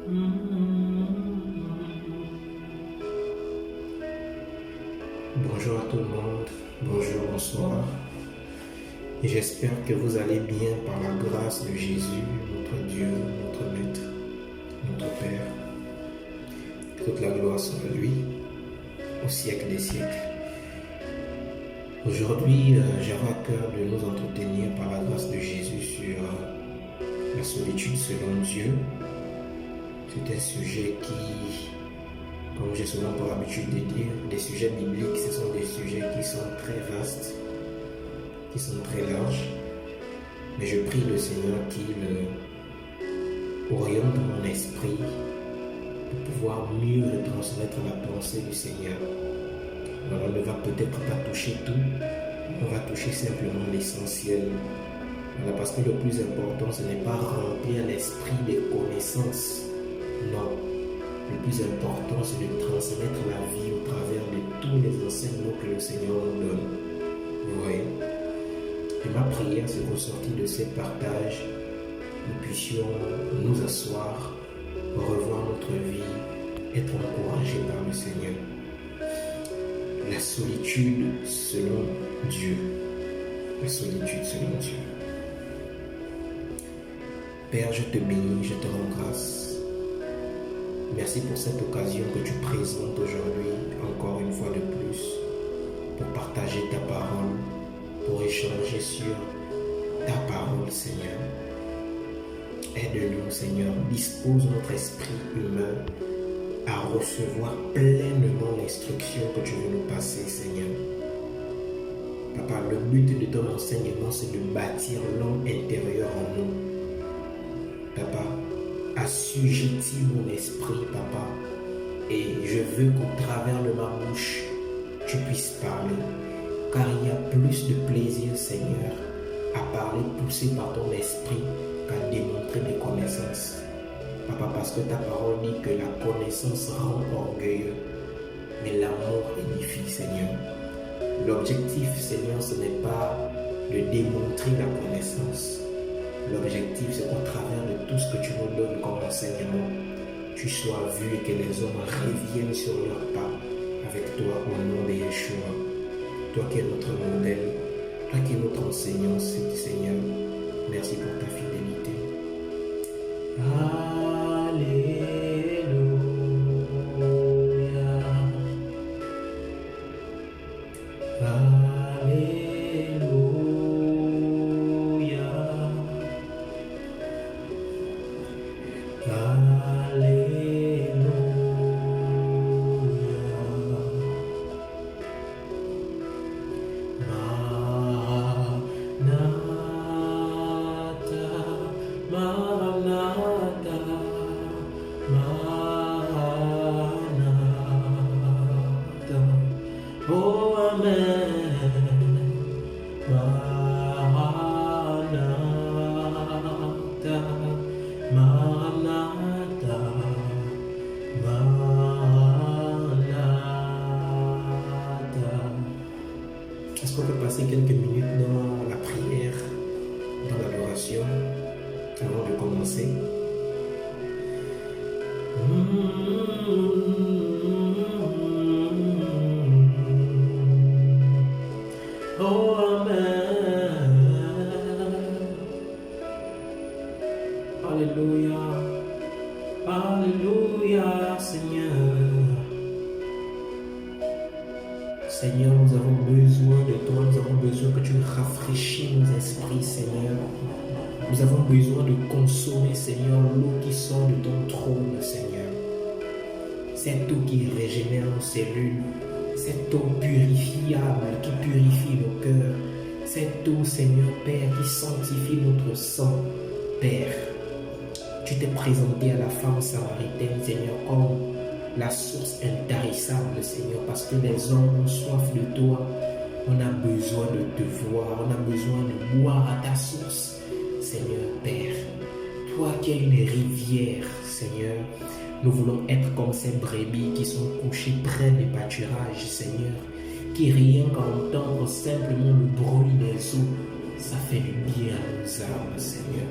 Bonjour à tout le monde, bonjour, bonsoir. Et j'espère que vous allez bien par la grâce de Jésus, notre Dieu, notre Maître, notre Père. Que toute la gloire soit à lui, au siècle des siècles. Aujourd'hui, j'avais à cœur de nous entretenir par la grâce de Jésus sur la solitude selon Dieu. C'est un sujet qui, comme j'ai souvent pour l'habitude de dire, des sujets bibliques, ce sont des sujets qui sont très vastes, qui sont très larges. Mais je prie le Seigneur qu'il oriente mon esprit pour pouvoir mieux retransmettre la pensée du Seigneur. Alors on ne va peut-être pas toucher tout, on va toucher simplement l'essentiel. Voilà, parce que le plus important, ce n'est pas remplir l'esprit des connaissances. Non. Le plus important, c'est de transmettre la vie au travers de tous les enseignements que le Seigneur nous donne. Vous voyez? Et ma prière, c'est qu'au sortir de ces partages, nous puissions nous asseoir, revoir notre vie, être encouragés par le Seigneur. La solitude selon Dieu. La solitude selon Dieu. Père, je te bénis, je te rends grâce. Merci pour cette occasion que tu présentes aujourd'hui, encore une fois de plus, pour partager ta parole, pour échanger sur ta parole, Seigneur. Aide-nous, Seigneur, dispose notre esprit humain à recevoir pleinement l'instruction que tu veux nous passer, Seigneur. Papa, le but de ton enseignement, c'est de bâtir l'homme intérieur en nous. Papa, assujettis mon esprit, Papa, et je veux qu'au travers de ma bouche, tu puisses parler, car il y a plus de plaisir, Seigneur, à parler poussé par ton esprit qu'à démontrer mes connaissances. Papa, parce que ta parole dit que la connaissance rend orgueilleux, mais l'amour édifie, Seigneur. L'objectif, Seigneur, ce n'est pas de démontrer la connaissance. L'objectif, c'est qu'au travers de tout ce que tu nous donnes comme enseignement, tu sois vu et que les hommes reviennent sur leurs pas avec toi au nom de Yeshua. Toi qui es notre modèle, toi qui es notre enseignant, Seigneur, merci pour ta fidélité. Alléluia. Alléluia. Maranatha, Maranatha, oh Amen. Maranatha, Maranatha, Maranatha. Est-ce qu'on peut passer quelques minutes dans la prière, dans l'adoration, avant de commencer? Oh Amen. Alléluia. Alléluia, Seigneur. Seigneur, nous avons besoin de toi, nous avons besoin que tu rafraîchisses nos esprits, Seigneur. Nous avons besoin de consommer, Seigneur, l'eau qui sort de ton trône, Seigneur. Cette eau qui régénère nos cellules, cette eau purifiable qui purifie nos cœurs, cette eau, Seigneur, Père, qui sanctifie notre sang, Père. Tu t'es présenté à la femme samaritaine, Seigneur, comme la source intarissable, Seigneur, parce que les hommes ont soif de toi. On a besoin de te voir, on a besoin de boire à ta source, Seigneur, Père. Toi qui es une rivière, Seigneur, nous voulons être comme ces brebis qui sont couchées près des pâturages, Seigneur, qui rien qu'à entendre simplement le bruit des eaux, ça fait du bien à nos âmes, Seigneur.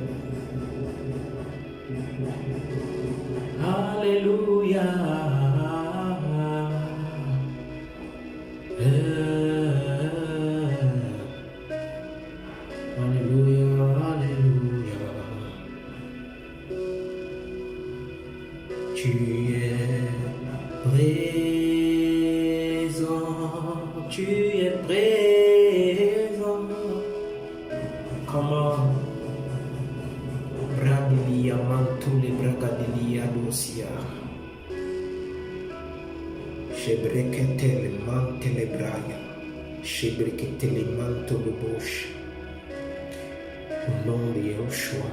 Alléluia. Alléluia, alléluia. Tu es présent, tu es présent. Comment Bradilia mantule bragadelia dosia. Chebreketele mantele braya. Chebreketele mantole bouche. Au nom de Yahushua,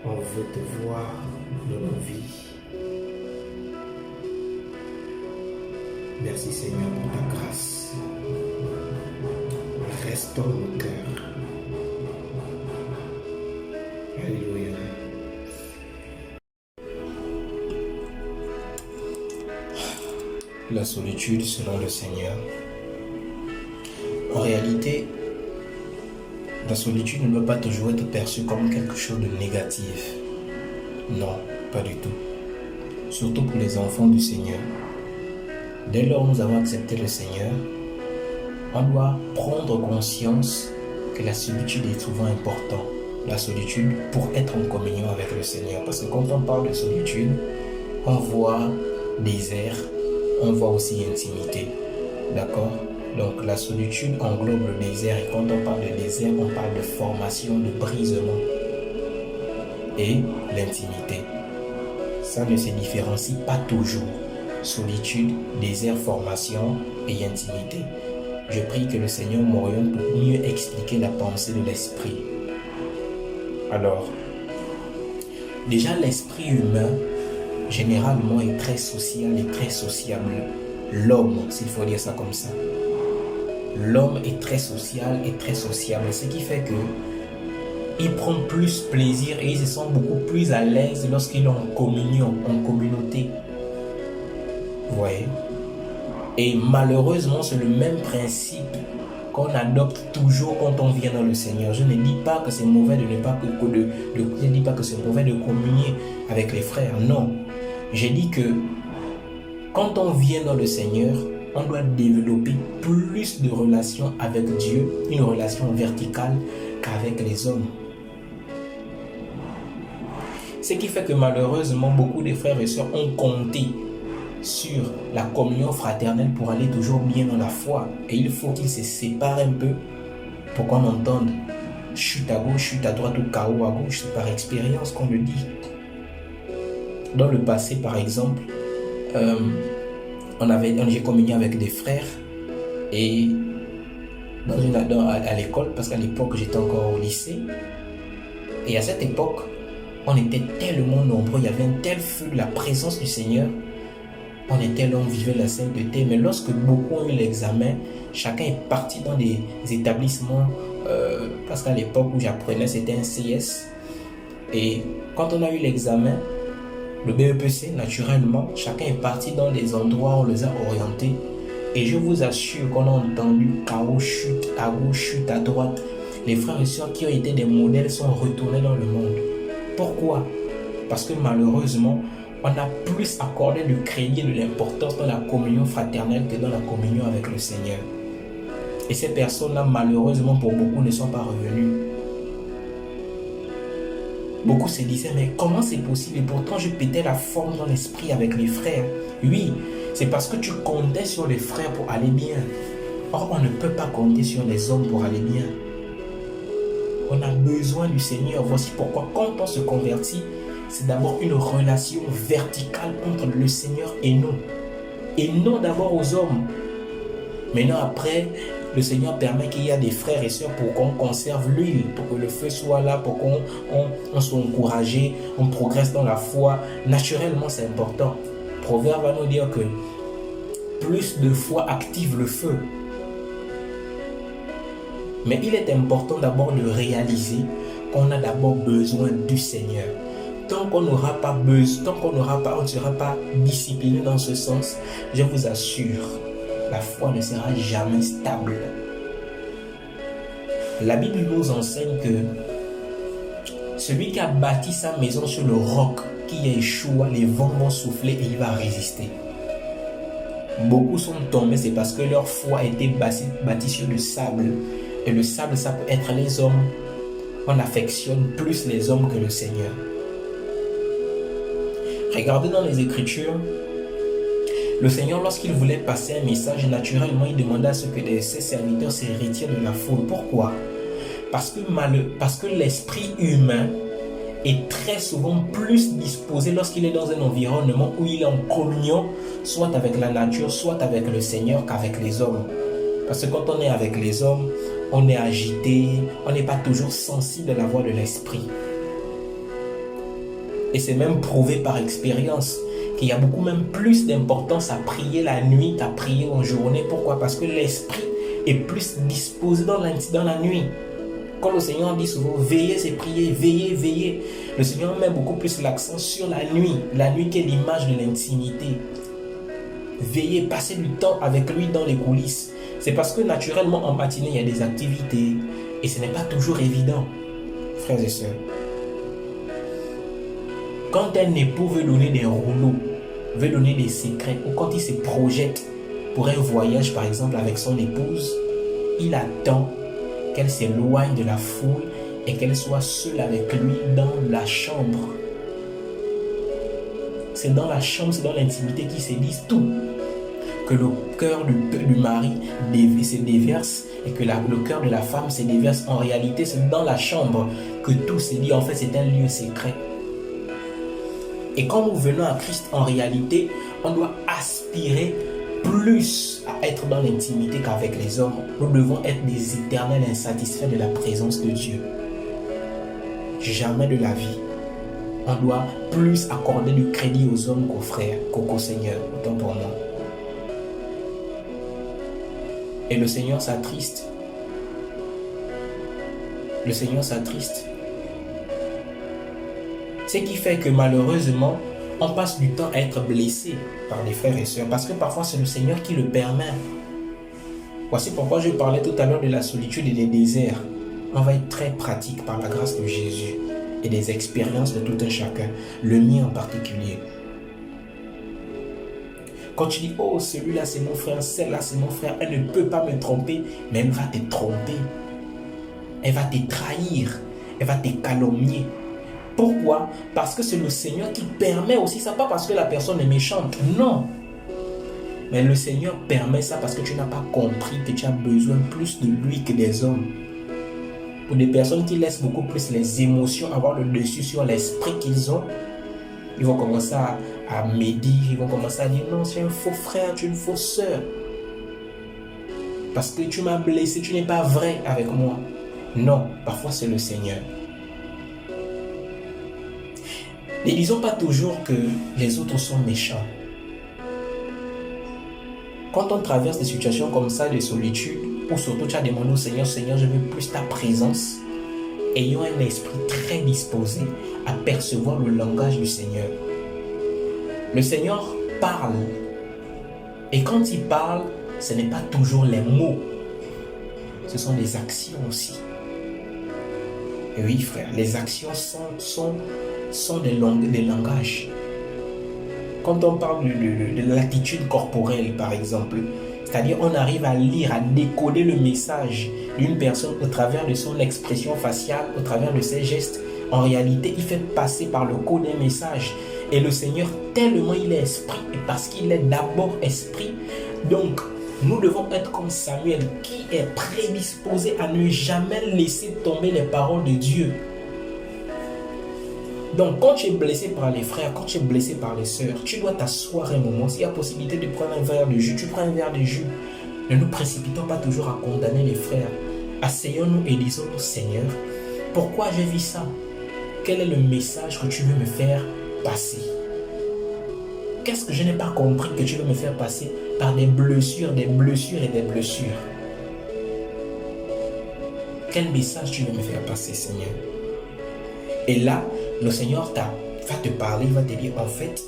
on veut te voir dans nos vies. Merci Seigneur pour ta grâce. Restaure nos cœurs. Alléluia. La solitude selon le Seigneur. En réalité, la solitude ne doit pas toujours être perçue comme quelque chose de négatif. Non, pas du tout. Surtout pour les enfants du Seigneur. Dès lors que nous avons accepté le Seigneur, on doit prendre conscience que la solitude est souvent importante. La solitude pour être en communion avec le Seigneur. Parce que quand on parle de solitude, on voit désert, on voit aussi intimité. D'accord? Donc la solitude englobe le désert. Et quand on parle de désert, on parle de formation, de brisement. Et l'intimité. Ça ne se différencie pas toujours. Solitude, désert, formation et intimité. Je prie que le Seigneur m'oriente pour mieux expliquer la pensée de l'esprit. Alors, déjà l'esprit humain, généralement, est très social et très sociable. L'homme, s'il faut dire ça comme ça. L'homme est très social et très sociable. Ce qui fait que il prend plus plaisir et il se sent beaucoup plus à l'aise lorsqu'il est en communion, en communauté. Vous voyez? Et malheureusement, c'est le même principe qu'on adopte toujours quand on vient dans le Seigneur. Je ne dis pas que c'est mauvais de ne pas je ne dis pas que c'est mauvais de communier avec les frères. Non. J'ai dit que quand on vient dans le Seigneur, on doit développer plus de relations avec Dieu, une relation verticale qu'avec les hommes. Ce qui fait que malheureusement, beaucoup de frères et sœurs ont compté sur la communion fraternelle pour aller toujours bien dans la foi. Et il faut qu'ils se séparent un peu pour qu'on entende chute à gauche, chute à droite ou chaos à gauche. C'est par expérience qu'on le dit. Dans le passé, par exemple, j'ai communié avec des frères et à l'école, parce qu'à l'époque j'étais encore au lycée. Et à cette époque, on était tellement nombreux, il y avait un tel feu de la présence du Seigneur. On était là, on vivait la sainteté, mais lorsque beaucoup ont eu l'examen, chacun est parti dans des établissements, parce qu'à l'époque où j'apprenais, c'était un CS. Et quand on a eu l'examen, le BEPC, naturellement, chacun est parti dans des endroits où on les a orientés. Et je vous assure qu'on a entendu chaos, chute à gauche, chute à droite. Les frères et sœurs qui ont été des modèles sont retournés dans le monde. Pourquoi? Parce que malheureusement, on a plus accordé le crédit de l'importance dans la communion fraternelle que dans la communion avec le Seigneur. Et ces personnes-là, malheureusement, pour beaucoup, ne sont pas revenues. Beaucoup se disaient, mais comment c'est possible? Et pourtant, je pétais la forme dans l'esprit avec les frères. Oui, c'est parce que tu comptais sur les frères pour aller bien. Or, on ne peut pas compter sur les hommes pour aller bien. On a besoin du Seigneur. Voici pourquoi, quand on se convertit, c'est d'abord une relation verticale entre le Seigneur et nous. Et non d'abord aux hommes. Maintenant, après, le Seigneur permet qu'il y ait des frères et sœurs pour qu'on conserve l'huile, pour que le feu soit là, pour qu'on soit encouragé, on progresse dans la foi. Naturellement, c'est important. Le Proverbe va nous dire que plus de foi active le feu. Mais il est important d'abord de réaliser qu'on a d'abord besoin du Seigneur. Tant qu'on n'aura pas besoin, on ne sera pas discipliné dans ce sens, je vous assure, la foi ne sera jamais stable. La Bible nous enseigne que celui qui a bâti sa maison sur le roc, qui est Yeshua, les vents vont souffler et il va résister. Beaucoup sont tombés, c'est parce que leur foi a été bâtie sur le sable. Et le sable, ça peut être les hommes. On affectionne plus les hommes que le Seigneur. Regardez dans les Écritures, le Seigneur, lorsqu'il voulait passer un message, naturellement, il demandait à ce que ses serviteurs se retirent de la foule. Pourquoi? Parce que l'esprit humain est très souvent plus disposé lorsqu'il est dans un environnement où il est en communion, soit avec la nature, soit avec le Seigneur, qu'avec les hommes. Parce que quand on est avec les hommes, on est agité, on n'est pas toujours sensible à la voix de l'esprit. Et c'est même prouvé par expérience qu'il y a beaucoup même plus d'importance à prier la nuit qu'à prier en journée. Pourquoi? Parce que l'esprit est plus disposé dans la nuit. Quand le Seigneur dit souvent veillez, c'est prier, veillez, veillez. Le Seigneur met beaucoup plus l'accent sur la nuit qui est l'image de l'intimité. Veillez, passez du temps avec lui dans les coulisses. C'est parce que naturellement en matinée il y a des activités et ce n'est pas toujours évident, frères et sœurs. Quand un époux veut donner des rouleaux, veut donner des secrets, ou quand il se projette pour un voyage par exemple avec son épouse, il attend qu'elle s'éloigne de la foule et qu'elle soit seule avec lui dans la chambre. C'est dans la chambre, c'est dans l'intimité qu'ils se disent tout. Que le cœur du mari se déverse et que le cœur de la femme se déverse. En réalité, c'est dans la chambre que tout se dit. En fait, c'est un lieu secret. Et quand nous venons à Christ, en réalité, on doit aspirer plus à être dans l'intimité qu'avec les hommes. Nous devons être des éternels insatisfaits de la présence de Dieu. Jamais de la vie. On doit plus accorder du crédit aux hommes qu'aux frères, qu'au Seigneur, autant pour moi. Et le Seigneur s'attriste. Le Seigneur s'attriste. Ce qui fait que malheureusement, on passe du temps à être blessé par les frères et sœurs. Parce que parfois, c'est le Seigneur qui le permet. Voici pourquoi je parlais tout à l'heure de la solitude et des déserts. On va être très pratique par la grâce de Jésus et des expériences de tout un chacun. Le mien en particulier. Quand tu dis, oh, celui-là c'est mon frère, celle-là c'est mon frère, elle ne peut pas me tromper, mais elle va te tromper. Elle va te trahir. Elle va te calomnier. Pourquoi? Parce que c'est le Seigneur qui permet aussi ça, pas parce que la personne est méchante, non. Mais le Seigneur permet ça parce que tu n'as pas compris que tu as besoin plus de lui que des hommes. Pour des personnes qui laissent beaucoup plus les émotions avoir le dessus sur l'esprit qu'ils ont, ils vont commencer à médire, ils vont commencer à dire non, tu es un faux frère, tu es une fausse sœur. Parce que tu m'as blessé, tu n'es pas vrai avec moi. Non, parfois c'est le Seigneur. Ne disons pas toujours que les autres sont méchants. Quand on traverse des situations comme ça, de solitude, ou surtout tu as demandé au Seigneur, Seigneur, je veux plus ta présence, ayons un esprit très disposé à percevoir le langage du Seigneur. Le Seigneur parle. Et quand il parle, ce n'est pas toujours les mots. Ce sont les actions aussi. Et oui, frère, les actions sont des langages. Quand on parle de l'attitude corporelle, par exemple, c'est-à-dire on arrive à lire, à décoder le message d'une personne au travers de son expression faciale, au travers de ses gestes. En réalité, il fait passer par le code un message. Et le Seigneur, tellement il est esprit, et parce qu'il est d'abord esprit, donc nous devons être comme Samuel, qui est prédisposé à ne jamais laisser tomber les paroles de Dieu. Donc quand tu es blessé par les frères, quand tu es blessé par les sœurs, tu dois t'asseoir un moment. S'il y a possibilité de prendre un verre de jus, tu prends un verre de jus. Ne nous précipitons pas toujours à condamner les frères. Asseyons-nous et disons-nous, Seigneur, pourquoi j'ai vu ça? Quel est le message que tu veux me faire passer? Qu'est-ce que je n'ai pas compris que tu veux me faire passer par des blessures et des blessures? Quel message tu veux me faire passer, Seigneur? Et là, le Seigneur va te parler, il va te dire, en fait,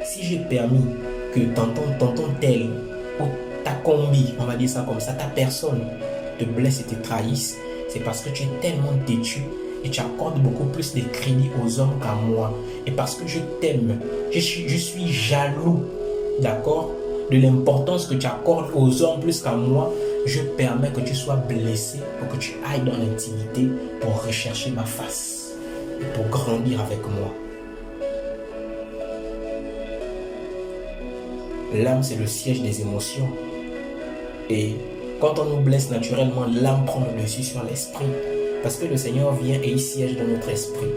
si j'ai permis que tonton tel, ou ta combi, on va dire ça comme ça, ta personne te blesse et te trahisse, c'est parce que tu es tellement têtu et tu accordes beaucoup plus de crédit aux hommes qu'à moi. Et parce que je t'aime, je suis jaloux, d'accord, de l'importance que tu accordes aux hommes plus qu'à moi, je permets que tu sois blessé pour que tu ailles dans l'intimité pour rechercher ma face et pour grandir avec moi. L'âme, c'est le siège des émotions. Et quand on nous blesse naturellement, l'âme prend le dessus sur l'esprit. Parce que le Seigneur vient et il siège dans notre esprit.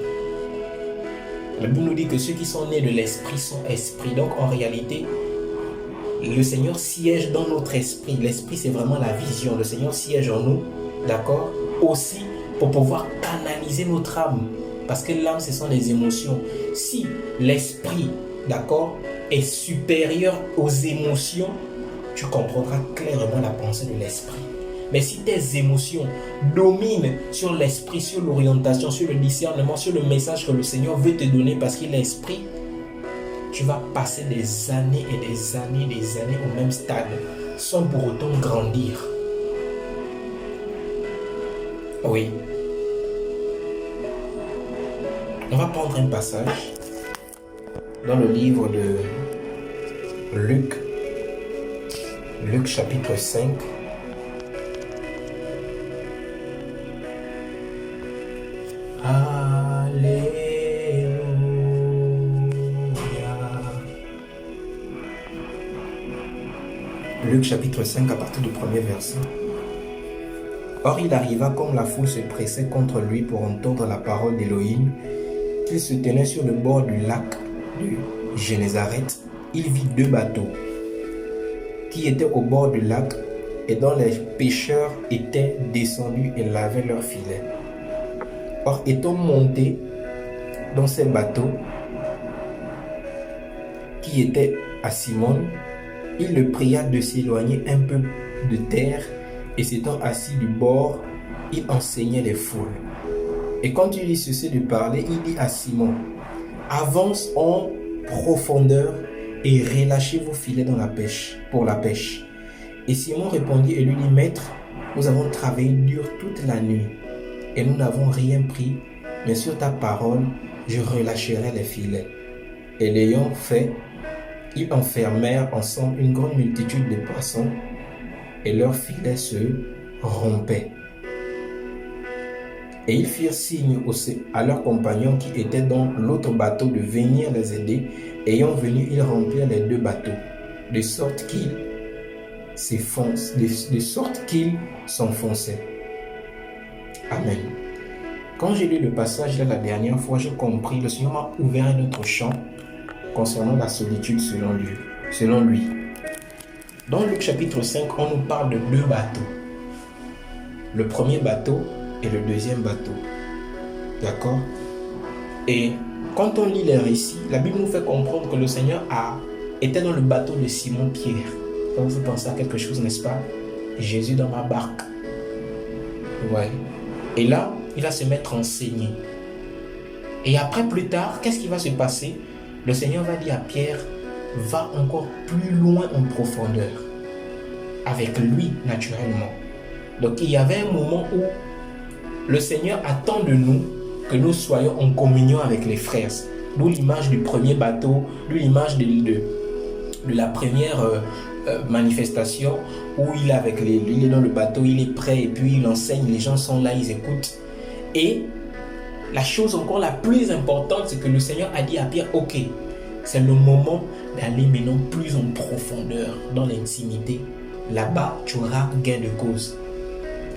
La Bible nous dit que ceux qui sont nés de l'esprit sont esprits. Donc en réalité, le Seigneur siège dans notre esprit. L'esprit, c'est vraiment la vision. Le Seigneur siège en nous, d'accord? Aussi pour pouvoir canaliser notre âme. Parce que l'âme, ce sont les émotions. Si l'esprit, d'accord, est supérieur aux émotions, tu comprendras clairement la pensée de l'esprit. Mais si tes émotions dominent sur l'esprit, sur l'orientation, sur le discernement, sur le message que le Seigneur veut te donner parce qu'il est esprit, tu vas passer des années et des années au même stade sans pour autant grandir. Oui. On va prendre un passage dans le livre de Luc chapitre 5. Alléluia. Luc chapitre 5 à partir du premier verset. Or il arriva comme la foule se pressait contre lui pour entendre la parole d'Élohim, qu'il se tenait sur le bord du lac de Génézareth. Il vit 2 bateaux qui étaient au bord du lac et dont les pêcheurs étaient descendus et lavaient leurs filets. Or, étant montés dans ces bateaux qui étaient à Simon, il le pria de s'éloigner un peu de terre et s'étant assis du bord, il enseignait les foules. Et quand il eut cessé de parler, il dit à Simon, « Avance en profondeur et relâchez vos filets dans la pêche, pour la pêche. » Et Simon répondit et lui dit, « Maître, nous avons travaillé dur toute la nuit et nous n'avons rien pris, mais sur ta parole, je relâcherai les filets. » Et l'ayant fait, ils enfermèrent ensemble une grande multitude de poissons et leurs filets se rompaient. Et ils firent signe à leurs compagnons qui étaient dans l'autre bateau de venir les aider. Ayant venu, ils remplirent les 2 bateaux, de sorte qu'ils s'enfonçaient. Amen. Quand j'ai lu le passage là la dernière fois, j'ai compris, le Seigneur m'a ouvert un autre champ concernant la solitude selon lui. Dans Luc chapitre 5, on nous parle de 2 bateaux. Le premier bateau et le deuxième bateau. D'accord? Et quand on lit les récits, la Bible nous fait comprendre que le Seigneur était dans le bateau de Simon-Pierre. Quand vous pensez à quelque chose, n'est-ce pas? Jésus dans ma barque. Ouais. Et là, il va se mettre à enseigner. Et après, plus tard, qu'est-ce qui va se passer? Le Seigneur va dire à Pierre, va encore plus loin en profondeur. Avec lui, naturellement. Donc, il y avait un moment où le Seigneur attend de nous que nous soyons en communion avec les frères. D'où l'image du premier bateau, d'où l'image de la première manifestation où il est dans le bateau, il est prêt et puis il enseigne, les gens sont là, ils écoutent. Et la chose encore la plus importante, c'est que le Seigneur a dit à Pierre, ok, c'est le moment d'aller maintenant plus en profondeur dans l'intimité. Là-bas, tu auras gain de cause.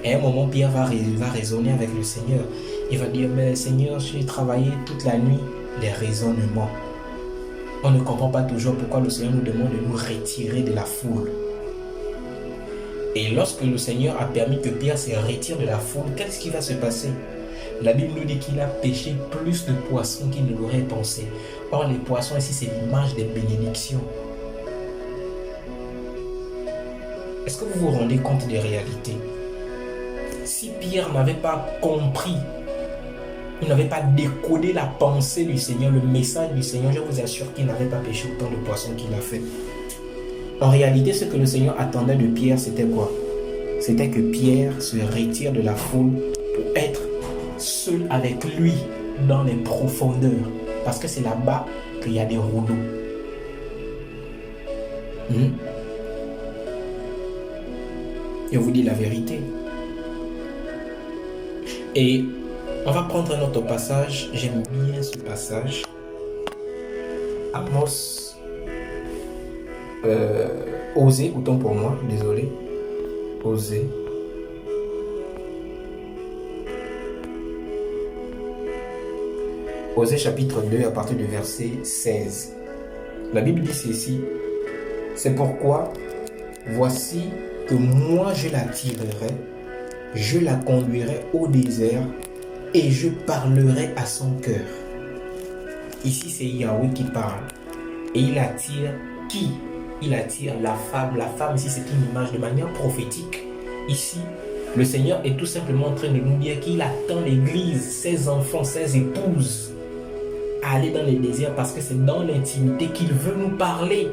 Et à un moment, Pierre va raisonner avec le Seigneur. Il va dire, mais Seigneur, j'ai travaillé toute la nuit. Les raisonnements. On ne comprend pas toujours pourquoi le Seigneur nous demande de nous retirer de la foule. Et lorsque le Seigneur a permis que Pierre se retire de la foule, qu'est-ce qui va se passer? La Bible nous dit qu'il a pêché plus de poissons qu'il ne l'aurait pensé. Or, les poissons ici, c'est l'image des bénédictions. Est-ce que vous vous rendez compte des réalités? Si Pierre n'avait pas compris, il n'avait pas décodé la pensée du Seigneur, le message du Seigneur, je vous assure qu'il n'avait pas pêché autant de poissons qu'il a fait. En réalité, ce que le Seigneur attendait de Pierre, c'était quoi? C'était que Pierre se retire de la foule pour être seul avec lui dans les profondeurs. Parce que c'est là-bas qu'il y a des rouleaux. Je vous dis la vérité. Et on va prendre un autre passage. J'aime bien ce passage. Amos. Osée, autant pour moi, désolé. Osée. Osée chapitre 2 à partir du verset 16. La Bible dit ceci. C'est pourquoi, voici que moi je la tirerai, je la conduirai au désert et je parlerai à son cœur. Ici c'est Yahweh qui parle. Et il attire qui? Il attire la femme. La femme ici c'est une image de manière prophétique. Ici, le Seigneur est tout simplement en train de nous dire qu'il attend l'Église, ses enfants, ses épouses, à aller dans les déserts parce que c'est dans l'intimité qu'il veut nous parler.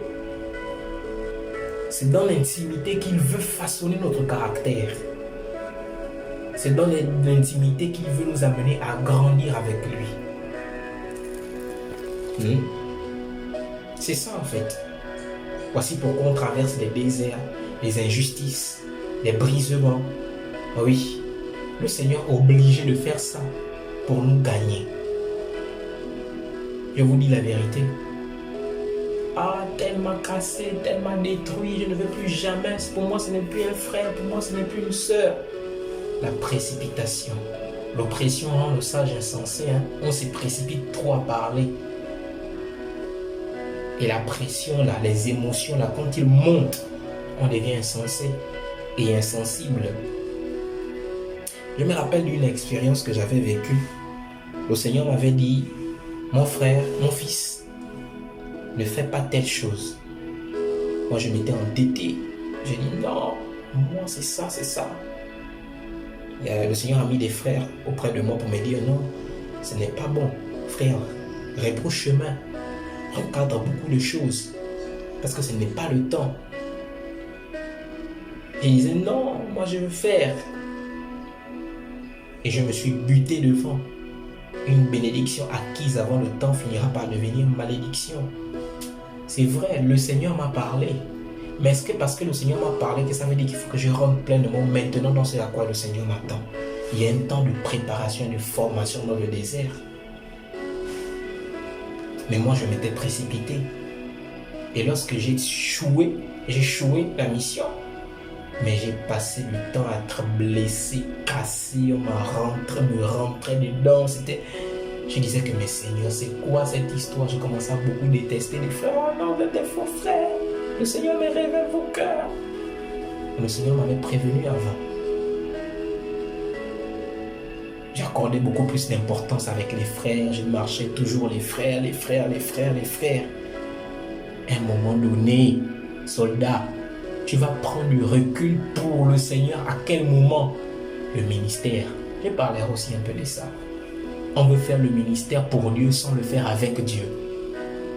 C'est dans l'intimité qu'il veut façonner notre caractère. C'est dans l'intimité qu'il veut nous amener à grandir avec lui. C'est ça en fait. Voici pourquoi on traverse des déserts, des injustices, des brisements. Oui, le Seigneur est obligé de faire ça pour nous gagner. Je vous dis la vérité. Ah, tel m'a cassé, tel m'a détruit, je ne veux plus jamais. Pour moi, ce n'est plus un frère, pour moi, ce n'est plus une sœur. La précipitation, l'oppression rend le sage insensé. On se précipite trop à parler. Et la pression, là, les émotions, là, quand ils montent, on devient insensé et insensible. Je me rappelle d'une expérience que j'avais vécue. Le Seigneur m'avait dit, mon frère, mon fils, ne fais pas telle chose. Moi, je m'étais entêté. J'ai dit, non, moi, c'est ça, c'est ça. Et le Seigneur a mis des frères auprès de moi pour me dire, non, ce n'est pas bon. Frère, rebrousse chemin. Recadre beaucoup de choses. Parce que ce n'est pas le temps. Et il disait, non, moi, je veux faire. Et je me suis buté devant. Une bénédiction acquise avant le temps finira par devenir malédiction. C'est vrai, le Seigneur m'a parlé. Mais est-ce que parce que le Seigneur m'a parlé, que ça veut dire qu'il faut que je rentre pleinement maintenant dans ce à quoi le Seigneur m'attend? Il y a un temps de préparation, de formation dans le désert. Mais moi, je m'étais précipité. Et lorsque j'ai échoué la mission. Mais j'ai passé du temps à être blessé, cassé, on me rentrait dedans. Je disais que, mais Seigneur, c'est quoi cette histoire? Je commençais à beaucoup détester les frères. Oh non, vous êtes des faux frères. Le Seigneur me révèle vos cœurs. Le Seigneur m'avait prévenu avant. J'accordais beaucoup plus d'importance avec les frères. Je marchais toujours les frères. À un moment donné, soldat, tu vas prendre du recul pour le Seigneur. À quel moment? Le ministère. Je parlerai aussi un peu de ça. On veut faire le ministère pour Dieu sans le faire avec Dieu.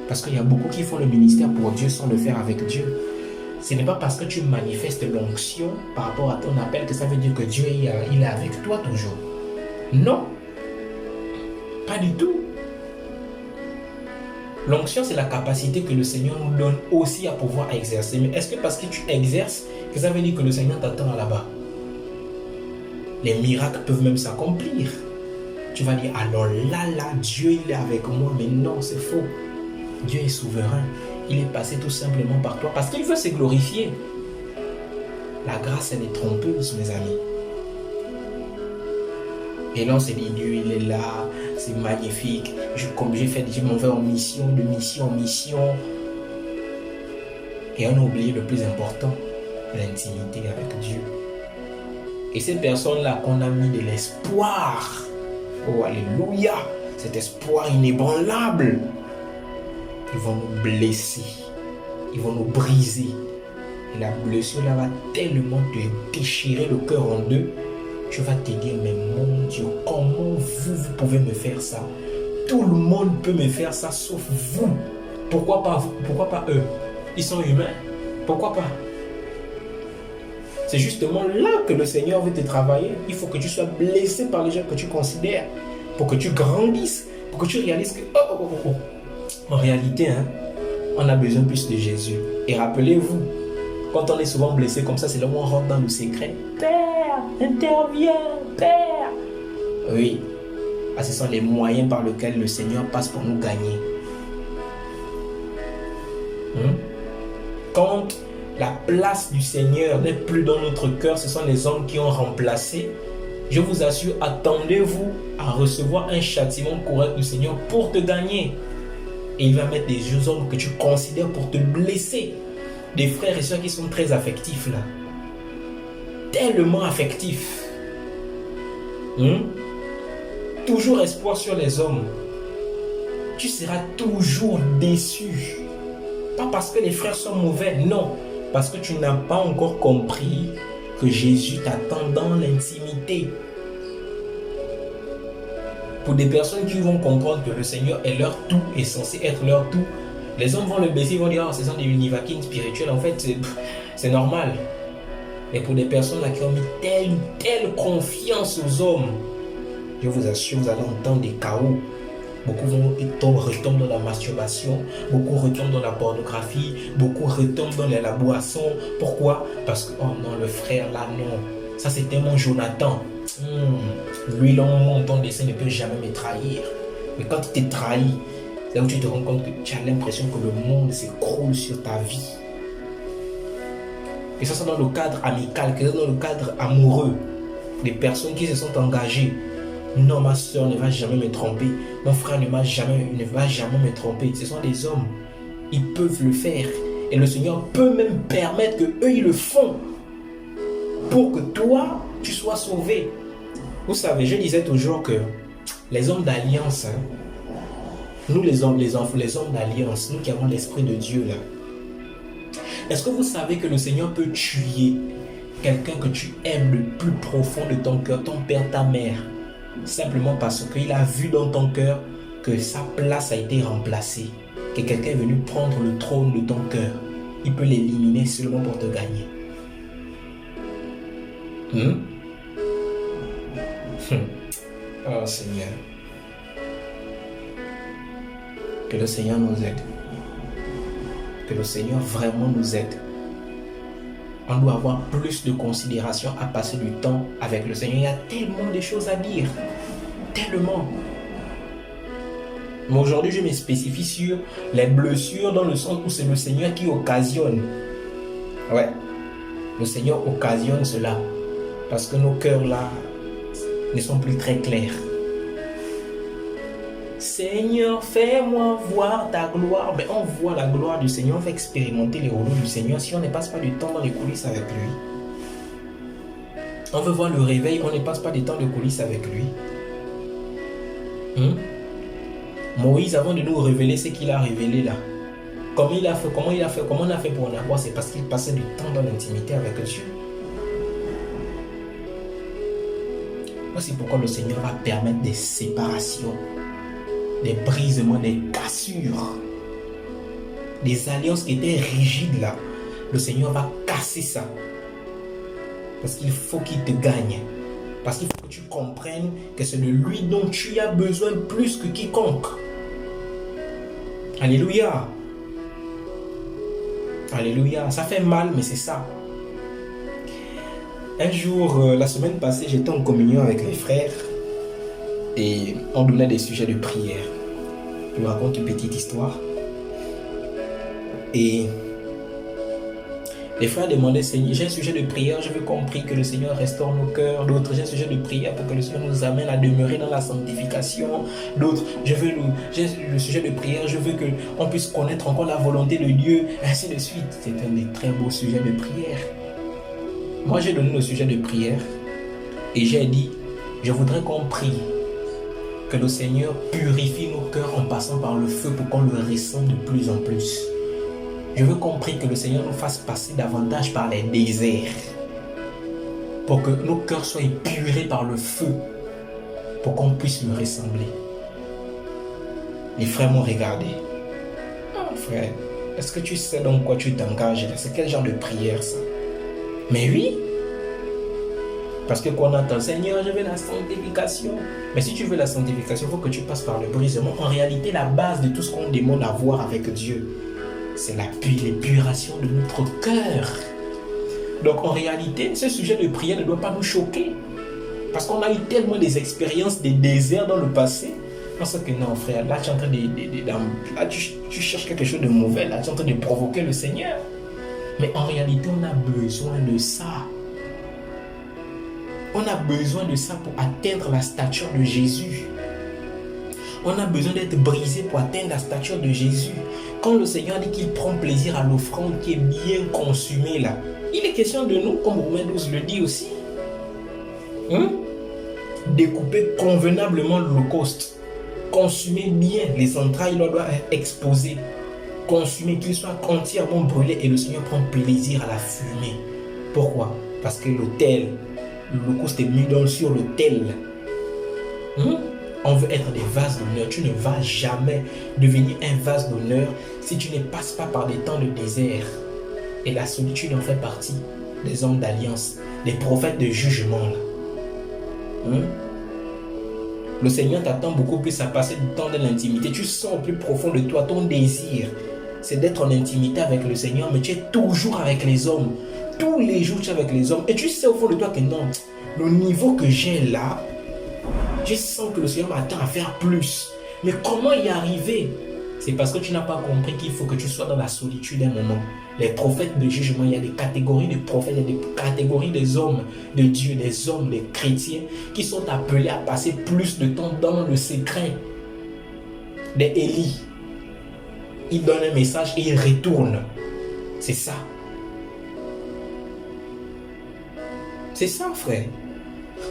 Parce qu'il y a beaucoup qui font le ministère pour Dieu sans le faire avec Dieu. Ce n'est pas parce que tu manifestes l'onction par rapport à ton appel que ça veut dire que Dieu il est avec toi toujours. Non. Pas du tout. L'onction, c'est la capacité que le Seigneur nous donne aussi à pouvoir exercer. Mais est-ce que parce que tu exerces, que ça veut dire que le Seigneur t'attend là-bas? Les miracles peuvent même s'accomplir. Tu vas dire, alors là, Dieu, il est avec moi. Mais non, c'est faux. Dieu est souverain. Il est passé tout simplement par toi parce qu'il veut se glorifier. La grâce, elle est trompeuse, mes amis. Et là, on s'est dit, Dieu, il est là, c'est magnifique. Je m'en vais en mission, de mission en mission. Et on a oublié le plus important, l'intimité avec Dieu. Et ces personnes-là qu'on a mis de l'espoir, oh alléluia, cet espoir inébranlable, ils vont nous blesser, ils vont nous briser. Et la blessure là va tellement te déchirer le cœur en deux. Je vais te dire, mais mon Dieu, comment vous pouvez me faire ça? Tout le monde peut me faire ça, sauf vous. Pourquoi pas vous? Pourquoi pas eux? Ils sont humains. Pourquoi pas? C'est justement là que le Seigneur veut te travailler. Il faut que tu sois blessé par les gens que tu considères, pour que tu grandisses, pour que tu réalises que, en réalité, on a besoin plus de Jésus. Et rappelez-vous, quand on est souvent blessé comme ça, c'est là où on rentre dans le secret. Père, interviens, Père. Oui, ce sont les moyens par lesquels le Seigneur passe pour nous gagner. Quand la place du Seigneur n'est plus dans notre cœur, ce sont les hommes qui ont remplacé. Je vous assure, attendez-vous à recevoir un châtiment correct du Seigneur pour te gagner. Et il va mettre des hommes que tu considères pour te blesser. Des frères et sœurs qui sont très affectifs là. Tellement affectifs. Toujours espoir sur les hommes. Tu seras toujours déçu. Pas parce que les frères sont mauvais, non. Parce que tu n'as pas encore compris que Jésus t'attend dans l'intimité. Pour des personnes qui vont comprendre que le Seigneur est leur tout, est censé être leur tout, les hommes vont le baisser, ils vont dire, ce sont des univakines spirituels. En fait, c'est normal. Et pour des personnes là qui ont mis telle confiance aux hommes, je vous assure, vous allez entendre des chaos. Beaucoup retombent dans la masturbation, beaucoup retombent dans la pornographie, beaucoup retombent dans la boisson. Pourquoi? Parce que, oh non, le frère là, non. Ça c'était mon Jonathan. Lui là, ton dessin ne peut jamais me trahir. Mais quand il te trahit, c'est là où tu te rends compte que tu as l'impression que le monde s'écroule sur ta vie. Que ce soit dans le cadre amical, que ce soit dans le cadre amoureux, des personnes qui se sont engagées. Non, ma soeur ne va jamais me tromper. Mon frère ne va jamais me tromper. Ce sont des hommes. Ils peuvent le faire. Et le Seigneur peut même permettre qu'eux, ils le font. Pour que toi, tu sois sauvé. Vous savez, je disais toujours que les hommes d'alliance, nous les hommes d'alliance, nous qui avons l'Esprit de Dieu là, est-ce que vous savez que le Seigneur peut tuer quelqu'un que tu aimes le plus profond de ton cœur, ton père, ta mère, simplement parce qu'il a vu dans ton cœur que sa place a été remplacée, que quelqu'un est venu prendre le trône de ton cœur. Il peut l'éliminer seulement pour te gagner. Oh Seigneur. Que le Seigneur nous aide. Que le Seigneur vraiment nous aide. On doit avoir plus de considération à passer du temps avec le Seigneur. Il y a tellement de choses à dire. Tellement. Mais aujourd'hui, je me spécifie sur les blessures dans le sens où c'est le Seigneur qui occasionne. Ouais. Le Seigneur occasionne cela. Parce que nos cœurs là ne sont plus très clairs. Seigneur, fais-moi voir ta gloire. Mais on voit la gloire du Seigneur, on va expérimenter les rouleaux du Seigneur si on ne passe pas du temps dans les coulisses avec lui. On veut voir le réveil, on ne passe pas du temps de coulisses avec lui. Moïse, avant de nous révéler ce qu'il a révélé là, comment on a fait pour en avoir, c'est parce qu'il passait du temps dans l'intimité avec Dieu. Voici pourquoi le Seigneur va permettre des séparations, des brisements, des cassures, des alliances qui étaient rigides là. Le Seigneur va casser ça. Parce qu'il faut qu'il te gagne. Parce qu'il faut que tu comprennes que c'est de lui dont tu as besoin plus que quiconque. Alléluia. Alléluia. Ça fait mal, mais c'est ça. Un jour, la semaine passée, j'étais en communion avec les frères et on donnait des sujets de prière. Je vous raconte une petite histoire. Et les frères demandaient, Seigneur, j'ai un sujet de prière, je veux qu'on prie que le Seigneur restaure nos cœurs. D'autres, j'ai un sujet de prière pour que le Seigneur nous amène à demeurer dans la sanctification. D'autres, j'ai le sujet de prière, je veux qu'on puisse connaître encore la volonté de Dieu, ainsi de suite. C'est un des très beaux sujets de prière. Moi, j'ai donné le sujet de prière et j'ai dit, je voudrais qu'on prie que le Seigneur purifie nos cœurs en passant par le feu pour qu'on le ressente de plus en plus. Je veux qu'on prie que le Seigneur nous fasse passer davantage par les déserts pour que nos cœurs soient épurés par le feu pour qu'on puisse lui ressembler. Les frères m'ont regardé. Ah frère, est-ce que tu sais dans quoi tu t'engages? C'est quel genre de prière ça? Mais oui, Parce que qu'on attend, Seigneur, je veux la sanctification. Mais si tu veux la sanctification, il faut que tu passes par le brisement. En réalité, la base de tout ce qu'on demande à voir avec Dieu, c'est l'épuration de notre cœur. Donc en réalité, ce sujet de prière ne doit pas nous choquer. Parce qu'on a eu tellement des expériences, des déserts dans le passé. On sait que non, frère, là tu es en train là, tu cherches quelque chose de mauvais, là tu es en train de provoquer le Seigneur. Mais en réalité, on a besoin de ça. On a besoin de ça pour atteindre la stature de Jésus. On a besoin d'être brisé pour atteindre la stature de Jésus. Quand le Seigneur dit qu'il prend plaisir à l'offrande qui est bien consumée là, il est question de nous, comme Romains 12 le dit aussi. Découper convenablement l'holocauste. Consumer bien les entrailles, doivent être exposées. Consumer, qu'il soit entièrement brûlé, et le Seigneur prend plaisir à la fumer. Pourquoi? Parce que l'holocauste est mis sur l'autel. On veut être des vases d'honneur. Tu ne vas jamais devenir un vase d'honneur si tu ne passes pas par des temps de désert. Et la solitude en fait partie. Des hommes d'alliance, des prophètes de jugement. Le Seigneur t'attend beaucoup plus à passer du temps dans l'intimité. Tu sens au plus profond de toi, ton désir, c'est d'être en intimité avec le Seigneur, mais tu es toujours avec les hommes. Tous les jours, tu es avec les hommes. Et tu sais au fond de toi que non, le niveau que j'ai là, je sens que le Seigneur m'attend à faire plus. Mais comment y arriver? C'est parce que tu n'as pas compris qu'il faut que tu sois dans la solitude un moment. Les prophètes de jugement, il y a des catégories de prophètes, il y a des catégories des hommes de Dieu, des hommes, des chrétiens qui sont appelés à passer plus de temps dans le secret. Des Élie. Ils donnent un message et ils retournent. C'est ça. C'est ça, frère.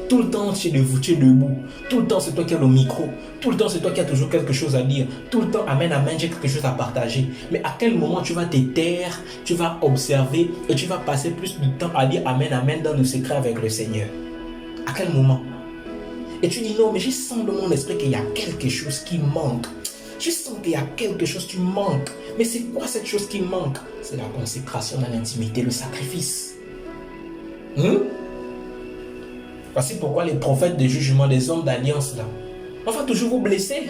Tout le temps, tu es debout. Tout le temps, c'est toi qui as le micro. Tout le temps, c'est toi qui as toujours quelque chose à dire. Tout le temps, amen, amen, j'ai quelque chose à partager. Mais à quel moment tu vas te taire, tu vas observer et tu vas passer plus de temps à dire amen, amen dans le secret avec le Seigneur? À quel moment? Et tu dis non, mais je sens dans mon esprit qu'il y a quelque chose qui manque. Je sens qu'il y a quelque chose qui manque. Mais c'est quoi cette chose qui manque? C'est la consécration dans l'intimité, le sacrifice. Voici pourquoi les prophètes de jugement, des hommes d'alliance là, on va toujours vous blesser.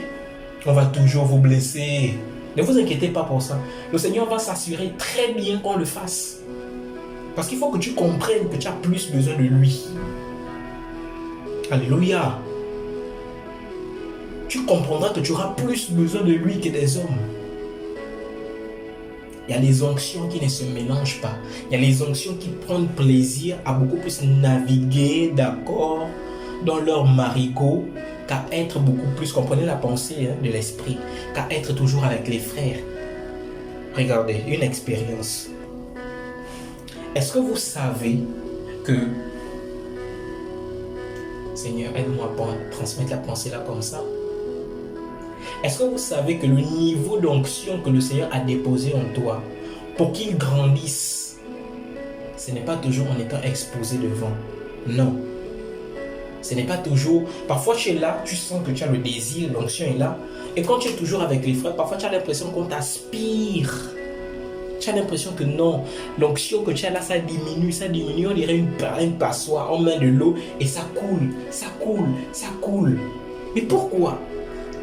On va toujours vous blesser. Ne vous inquiétez pas pour ça. Le Seigneur va s'assurer très bien qu'on le fasse. Parce qu'il faut que tu comprennes que tu as plus besoin de lui. Alléluia. Tu comprendras que tu auras plus besoin de lui que des hommes. Il y a les onctions qui ne se mélangent pas. Il y a les onctions qui prennent plaisir à beaucoup plus naviguer, d'accord, dans leur marigot, qu'à être beaucoup plus, comprenez la pensée de l'esprit, qu'à être toujours avec les frères. Regardez, une expérience. Est-ce que vous savez que, Seigneur, aide-moi à transmettre la pensée là comme ça. Est-ce que vous savez que le niveau d'onction que le Seigneur a déposé en toi, pour qu'il grandisse, ce n'est pas toujours en étant exposé devant. Non. Ce n'est pas toujours... Parfois tu es là, tu sens que tu as le désir, l'onction est là. Et quand tu es toujours avec les frères, parfois tu as l'impression qu'on t'aspire. Tu as l'impression que non, l'onction que tu as là, ça diminue, on dirait une passoire, on met de l'eau et ça coule, ça coule, ça coule. Mais pourquoi?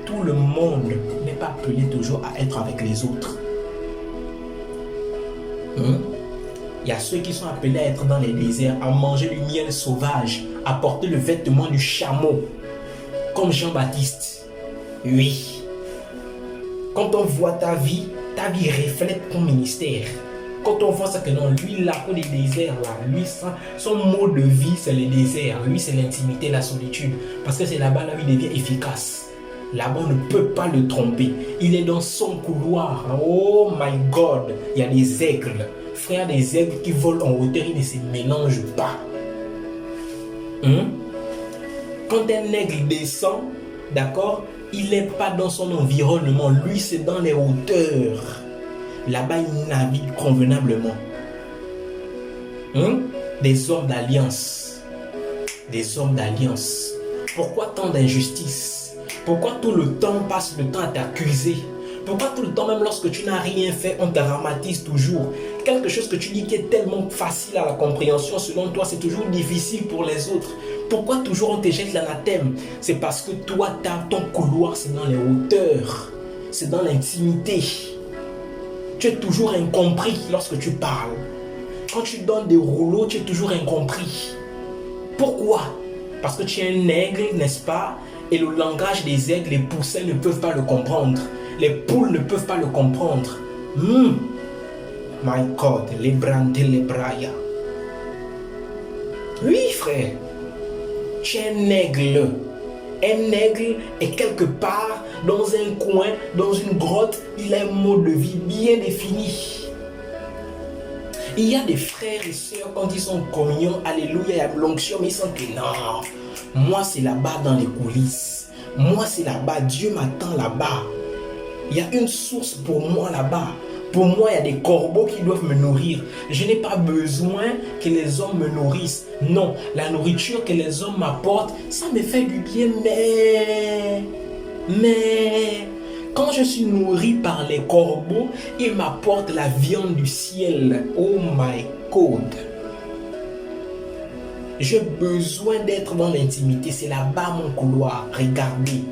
Tout le monde n'est pas appelé toujours à être avec les autres. Il y a ceux qui sont appelés à être dans les déserts, à manger du miel sauvage, à porter le vêtement du chameau, comme Jean-Baptiste. Oui. Quand on voit ta vie reflète ton ministère. Quand on voit ça que non, lui, là, pour les déserts, là, lui, son mot de vie, c'est le désert. Lui, c'est l'intimité, la solitude. Parce que c'est là-bas, là, il devient efficace. Là-bas, on ne peut pas le tromper. Il est dans son couloir. Oh my God. Il y a des aigles. Frère, des aigles qui volent en hauteur, ils ne se mélangent pas. Quand un aigle descend, d'accord, il n'est pas dans son environnement. Lui, c'est dans les hauteurs. Là-bas, il navigue convenablement. Des hommes d'alliance. Des hommes d'alliance. Pourquoi tant d'injustice? Pourquoi tout le temps passe le temps à t'accuser? Pourquoi tout le temps, même lorsque tu n'as rien fait, on dramatise toujours? Quelque chose que tu dis qui est tellement facile à la compréhension, selon toi, c'est toujours difficile pour les autres. Pourquoi toujours on te jette l'anathème? C'est parce que toi, ton couloir, c'est dans les hauteurs, c'est dans l'intimité. Tu es toujours incompris lorsque tu parles. Quand tu donnes des rouleaux, tu es toujours incompris. Pourquoi? Parce que tu es un aigle, n'est-ce pas? Et le langage des aigles, les poussins ne peuvent pas le comprendre. Les poules ne peuvent pas le comprendre. My God, les brandes, les brailles. Oui, frère. Tu es un aigle. Un aigle est quelque part, dans un coin, dans une grotte. Il a un mode de vie bien défini. Il y a des frères et sœurs, quand ils sont en communion, alléluia, il y a l'onction, mais ils sentent que non, moi c'est là-bas dans les coulisses. Moi c'est là-bas, Dieu m'attend là-bas. Il y a une source pour moi là-bas. Pour moi, il y a des corbeaux qui doivent me nourrir. Je n'ai pas besoin que les hommes me nourrissent. Non, la nourriture que les hommes m'apportent, ça me fait du bien, mais quand je suis nourri par les corbeaux, ils m'apportent la viande du ciel. Oh my God. J'ai besoin d'être dans l'intimité. C'est là-bas mon couloir. Regardez.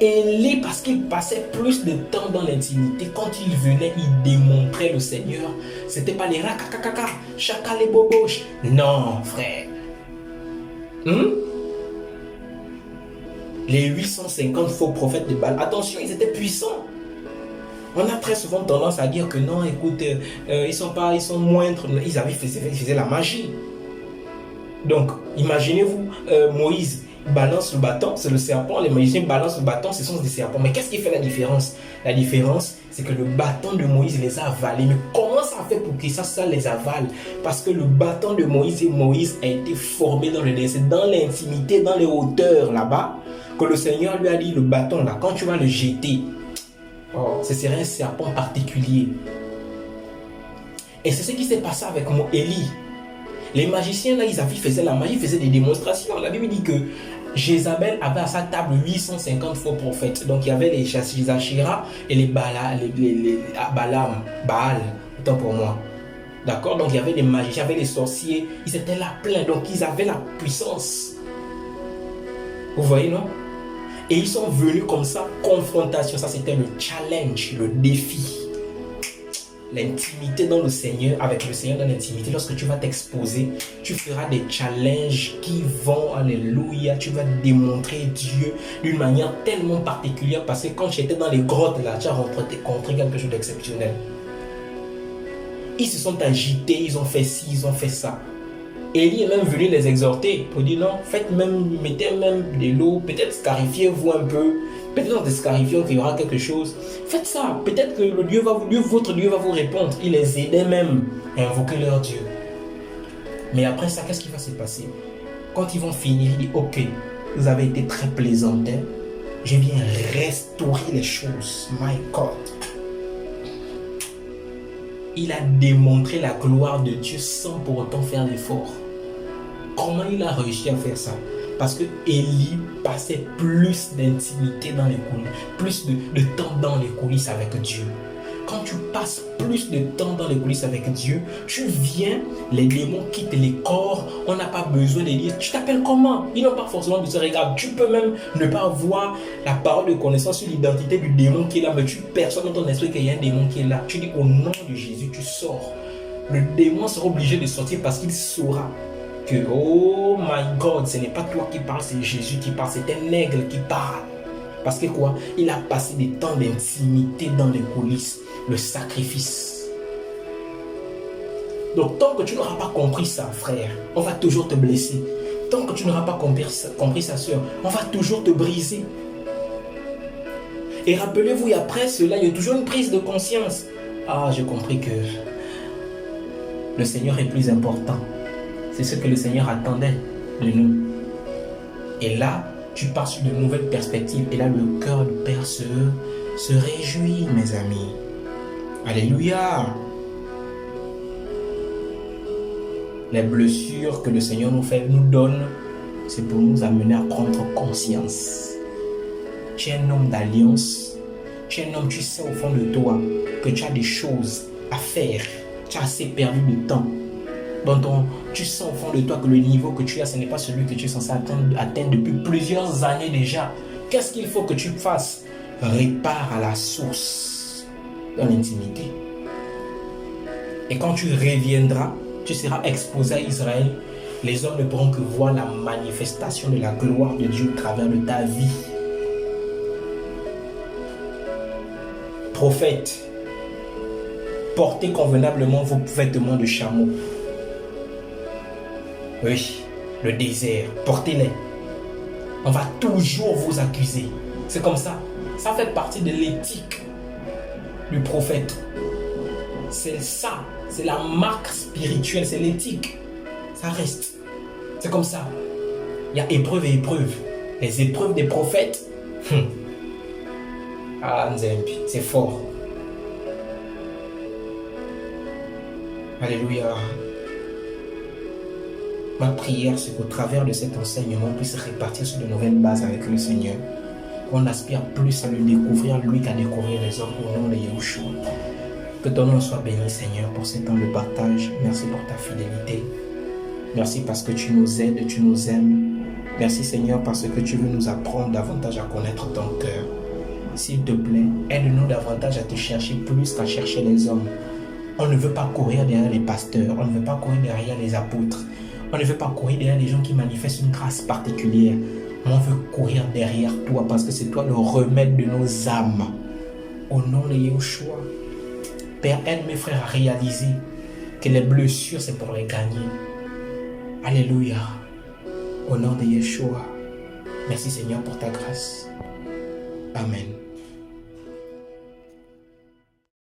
Élie, parce qu'il passait plus de temps dans l'intimité, quand il venait, il démontrait le Seigneur. C'était pas les rakakakaka, chaka les boboches. Non, frère. Les 850 faux prophètes de Baal, attention, ils étaient puissants. On a très souvent tendance à dire que non, écoute, ils sont moindres. Ils faisaient la magie. Donc, imaginez-vous, Moïse balance le bâton, c'est le serpent. Les magiciens balancent le bâton, ce sont des serpents. Mais qu'est-ce qui fait la différence? La différence, c'est que le bâton de Moïse les a avalés. Mais comment ça fait pour que ça les avale? Parce que le bâton de Moïse a été formé dans le désert, dans l'intimité, dans les hauteurs là-bas, que le Seigneur lui a dit, le bâton là, quand tu vas le jeter, ce serait un serpent particulier. Et c'est ce qui s'est passé avec Élie. Les magiciens là, ils faisaient la magie, ils faisaient des démonstrations. La Bible dit que Jézabel avait à sa table 850 faux prophètes. Donc il y avait les Asherah et les Baal, autant pour moi. D'accord? Donc il y avait les magiciens, il y avait les sorciers, ils étaient là pleins, donc ils avaient la puissance. Vous voyez, non? Et ils sont venus comme ça, confrontation, ça c'était le challenge, le défi. L'intimité dans le Seigneur, avec le Seigneur dans l'intimité, lorsque tu vas t'exposer, tu feras des challenges qui vont, alléluia, tu vas démontrer Dieu d'une manière tellement particulière, parce que quand tu étais dans les grottes là, tu as rencontré quelque chose d'exceptionnel. Ils se sont agités, ils ont fait ci, ils ont fait ça. Élie est même venu les exhorter pour dire non, mettez même de l'eau, peut-être scarifiez-vous un peu, peut-être en scarifiant qu'il y aura quelque chose. Faites ça, peut-être que votre Dieu va vous répondre. Il les aidait même à invoquer leur Dieu. Mais après ça, qu'est-ce qui va se passer? Quand ils vont finir, il dit ok, vous avez été très plaisantin, je viens restaurer les choses. My God. Il a démontré la gloire de Dieu sans pour autant faire d'effort. Comment il a réussi à faire ça? Parce que Élie passait plus d'intimité dans les coulisses, plus de temps dans les coulisses avec Dieu. Quand tu passes plus de temps dans les coulisses avec Dieu, tu viens, les démons quittent les corps, on n'a pas besoin de dire, tu t'appelles comment? Ils n'ont pas forcément besoin de regarder. Tu peux même ne pas avoir la parole de connaissance sur l'identité du démon qui est là, mais tu perçois dans ton esprit qu'il y a un démon qui est là. Tu dis au nom de Jésus, tu sors. Le démon sera obligé de sortir parce qu'il saura que, oh my God, ce n'est pas toi qui parles, c'est Jésus qui parle, c'est un aigle qui parle. Parce que quoi? Il a passé des temps d'intimité dans les coulisses, le sacrifice. Donc tant que tu n'auras pas compris ça, frère, on va toujours te blesser. Tant que tu n'auras pas compris ça, soeur, on va toujours te briser. Et rappelez-vous, et après cela, il y a toujours une prise de conscience. Ah, j'ai compris que le Seigneur est plus important. C'est ce que le Seigneur attendait de nous. Et là, tu pars sur de nouvelles perspectives. Et là, le cœur du Père se réjouit, mes amis. Alléluia. Les blessures que le Seigneur nous donne, c'est pour nous amener à prendre conscience. Tu es un homme d'alliance. Tu es un homme, tu sais au fond de toi que tu as des choses à faire. Tu as assez perdu de temps. Tu sens au fond de toi que le niveau que tu as, ce n'est pas celui que tu es censé atteindre depuis plusieurs années déjà. Qu'est-ce qu'il faut que tu fasses? Répare à la source dans l'intimité. Et quand tu reviendras, tu seras exposé à Israël. Les hommes ne pourront que voir la manifestation de la gloire de Dieu au travers de ta vie. Prophète, portez convenablement vos vêtements de chameau. Oui, le désert, portez-les. On va toujours vous accuser. C'est comme ça. Ça fait partie de l'éthique du prophète. C'est ça. C'est la marque spirituelle, c'est l'éthique. Ça reste. C'est comme ça. Il y a épreuve et épreuve. Les épreuves des prophètes, ah, Nzempi, c'est fort. Alléluia. Ma prière, c'est qu'au travers de cet enseignement, on puisse répartir sur de nouvelles bases avec le Seigneur. Qu'on aspire plus à le découvrir, lui, qu'à découvrir les hommes au nom de Yahushua. Que ton nom soit béni, Seigneur, pour ce temps de partage. Merci pour ta fidélité. Merci parce que tu nous aides, tu nous aimes. Merci, Seigneur, parce que tu veux nous apprendre davantage à connaître ton cœur. S'il te plaît, aide-nous davantage à te chercher plus qu'à chercher les hommes. On ne veut pas courir derrière les pasteurs, on ne veut pas courir derrière les apôtres. On ne veut pas courir derrière les gens qui manifestent une grâce particulière. On veut courir derrière toi parce que c'est toi le remède de nos âmes. Au nom de Yahushua. Père, aide mes frères à réaliser que les blessures, c'est pour les gagner. Alléluia. Au nom de Yeshua. Merci Seigneur pour ta grâce. Amen.